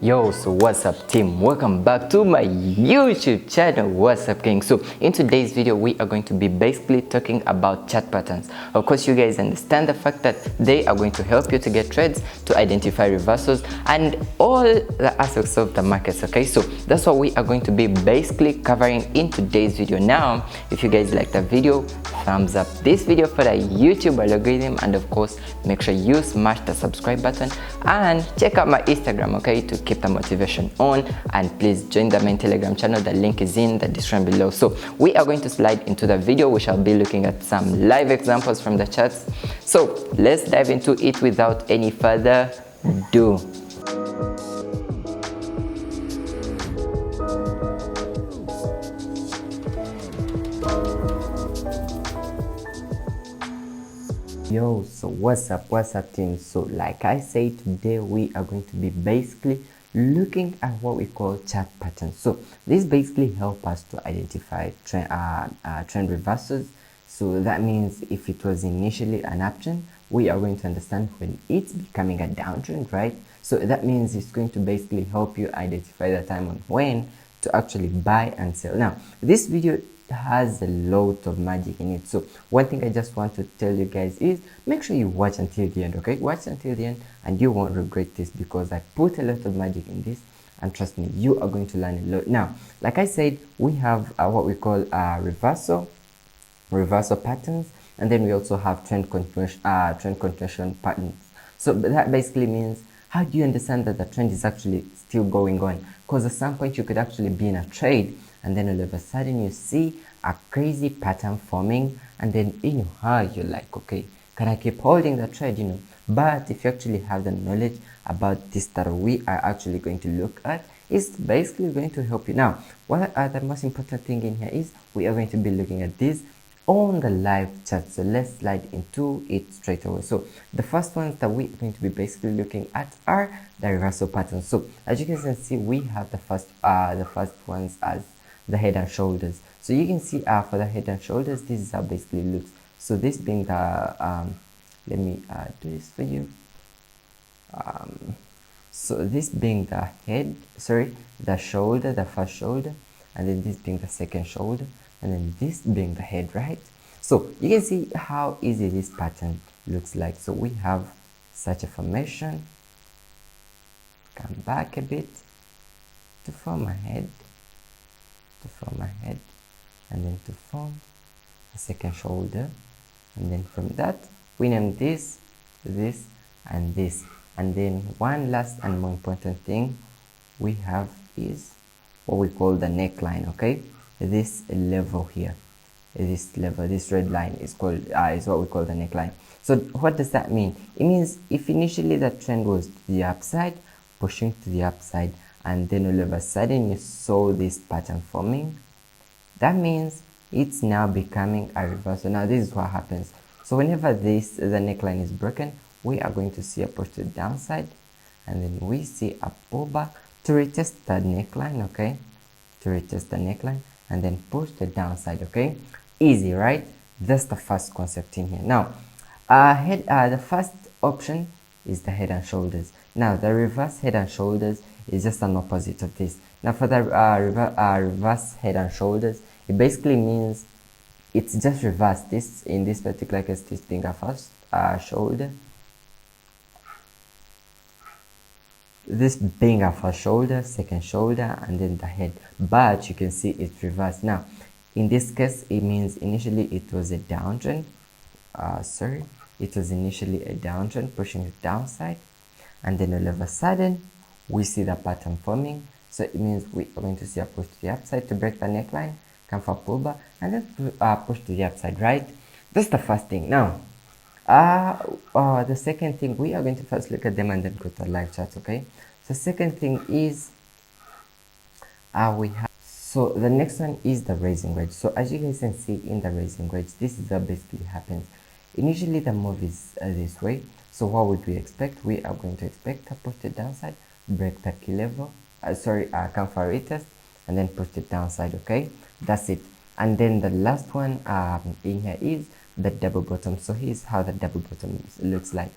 Yo, so what's up team? Welcome back to my YouTube channel. What's up gang? So in today's video we are going to be basically talking about chart patterns. Of course you guys understand the fact that they are going to help you to get trades, to identify reversals and all the aspects of the markets. Okay, so that's what we are going to be basically covering in today's video. Now if you guys like the video, thumbs up this video for the YouTube algorithm, and of course make sure you smash the subscribe button and check out my Instagram, okay, to keep the motivation on. And please join the main Telegram channel. The link is in the description below. So we are going to slide into the video. We shall be looking at some live examples from the charts. So let's dive into it without any further ado. Yo, so what's up team? So like I said, today we are going to be basically looking at what we call chart patterns. So this basically help us to identify trend reversals. So that means if it was initially an uptrend, we are going to understand when it's becoming a downtrend, right? So that means it's going to basically help you identify the time on when to actually buy and sell. Now this video has a lot of magic in it, so one thing I just want to tell you guys is make sure you watch until the end. Okay, watch until the end and you won't regret this, because I put a lot of magic in this, and trust me, you are going to learn a lot. Now like I said, we have what we call reversal patterns, and then we also have trend continuation patterns. So that basically means, how do you understand that the trend is actually still going on? Because at some point you could actually be in a trade and then all of a sudden you see a crazy pattern forming, and then you're like, okay, can I keep holding the trade? But if you actually have the knowledge about this that we are actually going to look at, it's basically going to help you. Now what the most important thing in here is we are going to be looking at this on the live chat. So let's slide into it straight away. So the first ones that we're going to be basically looking at are the reversal patterns. So as you guys can see, we have the first ones as the head and shoulders. So you can see for the head and shoulders, this is how basically looks. So this being the let me do this for you. So this being the head, the shoulder, the first shoulder, and then this being the second shoulder, and then this being the head, right? So you can see how easy this pattern looks like. So we have such a formation, come back a bit to form a head, and then to form a second shoulder, and then from that we name this, and this. And then one last and more important thing we have is what we call the neckline. Okay, this level here, this red line is called is what we call the neckline. So what does that mean? It means if initially the trend was to the upside, pushing to the upside, and then all of a sudden you saw this pattern forming, that means it's now becoming a reversal. Now this is what happens. So whenever the neckline is broken, we are going to see a push to the downside, and then we see a pullback to retest the neckline, okay, and then push the downside. Okay, easy, right? That's the first concept in here. Now the first option is the head and shoulders. Now the reverse head and shoulders is just an opposite of this. Now for the reverse head and shoulders, it basically means it's just reverse. This, in this particular case, this being a first shoulder, this being a first shoulder, second shoulder, and then the head, but you can see it's reversed. Now in this case, it means initially it was a downtrend, it was initially a downtrend pushing the downside, and then all of a sudden we see the pattern forming. So it means we are going to see a push to the upside to break the neckline, come for a pullback, and then push to the upside, right? That's the first thing. Now the second thing, we are going to first look at them and then go to the live charts. Okay, so second thing is so the next one is the rising wedge. So as you guys can see in the rising wedge, this is what basically happens. Initially the move is this way. So what would we expect? We are going to expect a push to the downside, break the key level, come for a retest, and then push the downside. Okay, that's it. And then the last one in here is the double bottom. So here's how the double bottom looks like.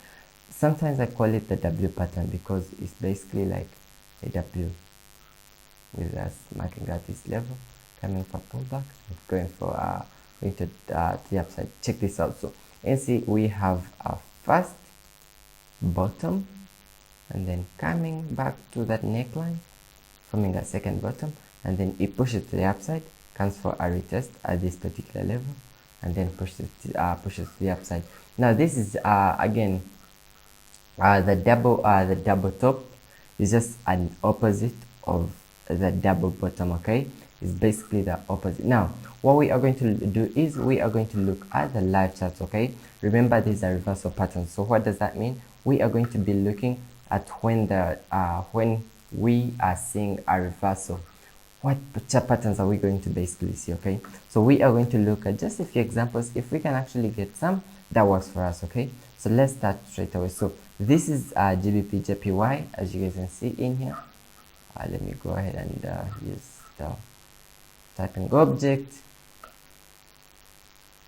Sometimes I call it the W pattern because it's basically like AW with us marking at this level, coming for pullback, and going for going to the upside. Check this out. So you can see we have a first bottom, and then coming back to that neckline, forming a second bottom, and then it pushes to the upside, comes for a retest at this particular level, and then pushes to the upside. Now this is again the double top is just an opposite of the double bottom. Okay, it's basically the opposite. Now what we are going to do is we are going to look at the live charts. Okay, remember these are reversal patterns. So what does that mean? We are going to be looking at when we are seeing a reversal. What chart patterns are we going to basically see? Okay, so we are going to look at just a few examples if we can actually get some that works for us. Okay, so let's start straight away. So this is GBP JPY, as you guys can see in here. Let me go ahead and use the typing object.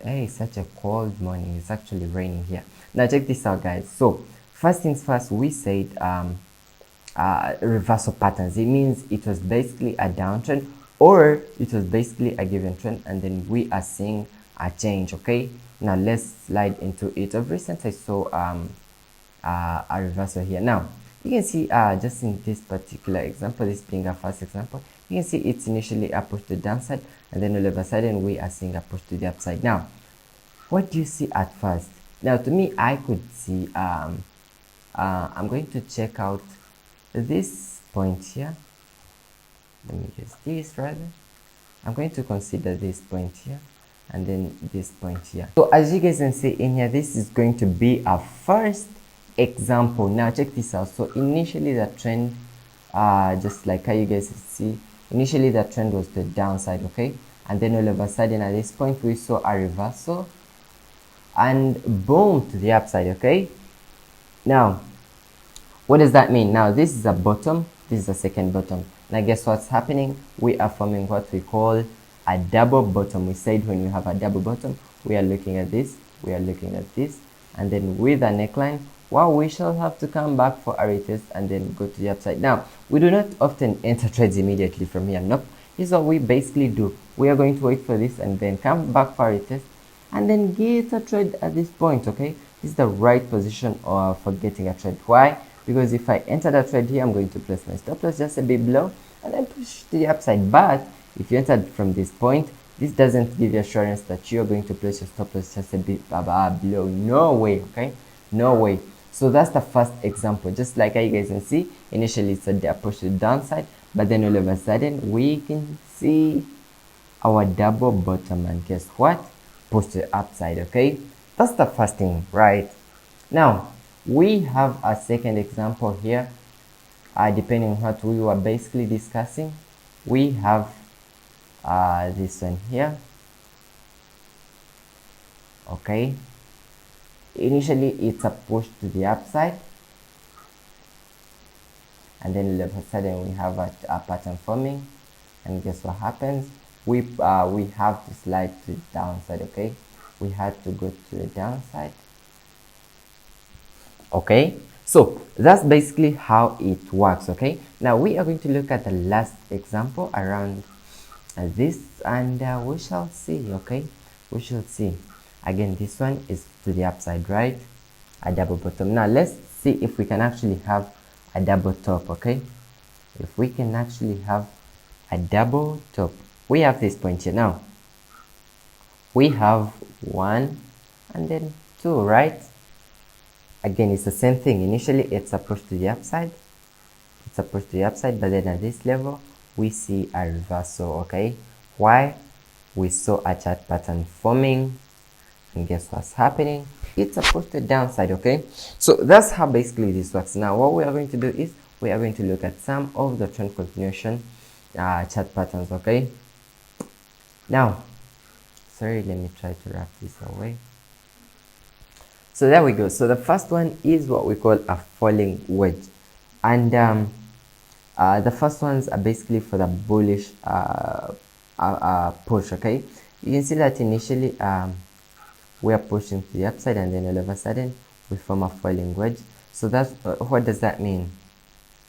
Hey, it's such a cold morning. It's actually raining here. Now check this out, guys. So first things first, we said reversal patterns. It means it was basically a downtrend or it was basically a given trend, and then we are seeing a change. Okay, now let's slide into it. Of recent I saw a reversal here. Now you can see just in this particular example, this being a first example, you can see it's initially a push to the downside, and then all of a sudden we are seeing a push to the upside. Now what do you see at first? Now to me, I could see I'm going to check out this point here. Let me use this rather. I'm going to consider this point here and then this point here. So as you guys can see in here, this is going to be a first example. Now check this out. So initially the trend, just like how you guys see, initially the trend was the downside. Okay, and then all of a sudden at this point we saw a reversal and boom to the upside. Okay, now what does that mean? Now this is a bottom, this is a second bottom. Now guess what's happening? We are forming what we call a double bottom. We said when you have a double bottom, we are looking at this, we are looking at this, and then with a neckline, well, we shall have to come back for a retest and then go to the upside. Now we do not often enter trades immediately from here. Nope. This is what we basically do. We are going to wait for this and then come back for a retest and then get a trade at this point. Okay, this is the right position for getting a trade. Why? Because if I enter the trade here, I'm going to place my stop loss just a bit below and then push to the upside. But if you entered from this point, this doesn't give you assurance that you're going to place your stop loss just a bit below. No way. Okay, no way. So that's the first example. Just like how you guys can see, initially it's a push to the downside, but then all of a sudden we can see our double bottom, and guess what? Push to the upside. Okay, that's the first thing, right? Now we have a second example here. Depending on what we were basically discussing, we have this one here. Okay, initially it's a push to the upside, and then all of a sudden we have a pattern forming, and guess what happens? We have to slide to the downside. Okay, we had to go to the downside. Okay, so that's basically how it works. Okay, now we are going to look at the last example around this, and we shall see. Okay, we shall see. Again, this one is to the upside, right? A double bottom. Now let's see if we can actually have a double top. Okay, if we can actually have a double top, we have this point here. Now we have 1 and then 2, right? Again, it's the same thing. Initially it's a push to the upside, it's a push to the upside, but then at this level we see a reversal. Okay, why? We saw a chart pattern forming, and guess what's happening? It's a push to the downside. Okay, so that's how basically this works. Now what we are going to do is we are going to look at some of the trend continuation chart patterns. Okay, now sorry, let me try to wrap this away. So there we go. So the first one is what we call a falling wedge, and the first ones are basically for the bullish push. Okay, you can see that initially we are pushing to the upside, and then all of a sudden we form a falling wedge. So that's what does that mean?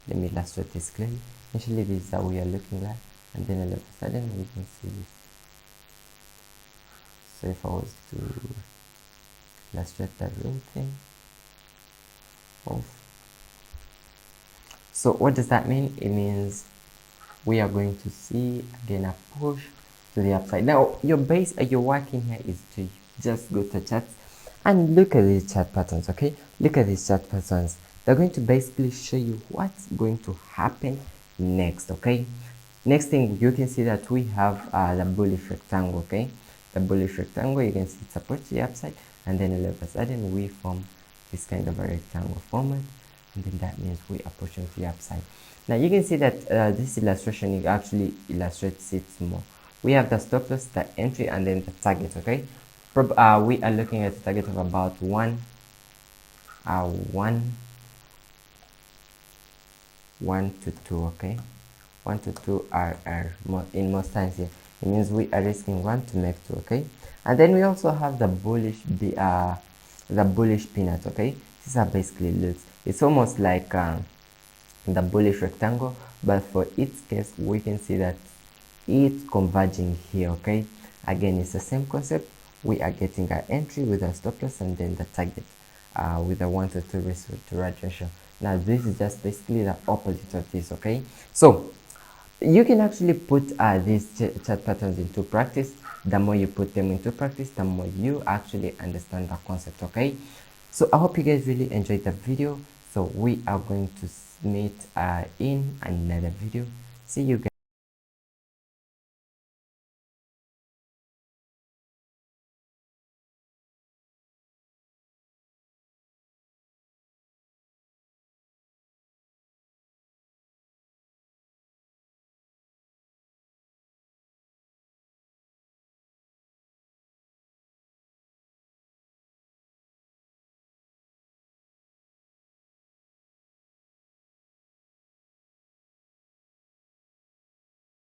Let me illustrate this clearly. Initially, this is how we are looking like, and then all of a sudden we can see this. So if I was to illustrate the real thing off. So what does that mean? It means we are going to see again a push to the upside. Now your base you're working here is to just go to charts and look at these chart patterns. Okay, look at these chart patterns. They're going to basically show you what's going to happen next. Okay, next thing you can see that we have the bullish rectangle. Okay, the bullish rectangle, you can see it's approach the upside, and then all of a sudden we form this kind of a rectangle format, and then that means we are pushing to the upside. Now you can see that this illustration, it actually illustrates it more. We have the stop loss, the entry, and then the target. Okay, we are looking at a target of about one to two. Okay, 1 to 2 are in most times here. It means we are risking 1 to make 2. Okay, and then we also have the bullish peanut. Okay, this is how basically looks. It's almost like the bullish rectangle, but for its case we can see that it's converging here. Okay, again it's the same concept. We are getting our entry with a stop loss and then the target with a 1 to 2 risk to reward ratio. Now this is just basically the opposite of this. Okay, so you can actually put these chart patterns into practice. The more you put them into practice, the more you actually understand the concept. Okay, so I hope you guys really enjoyed the video. So we are going to meet in another video. See you guys.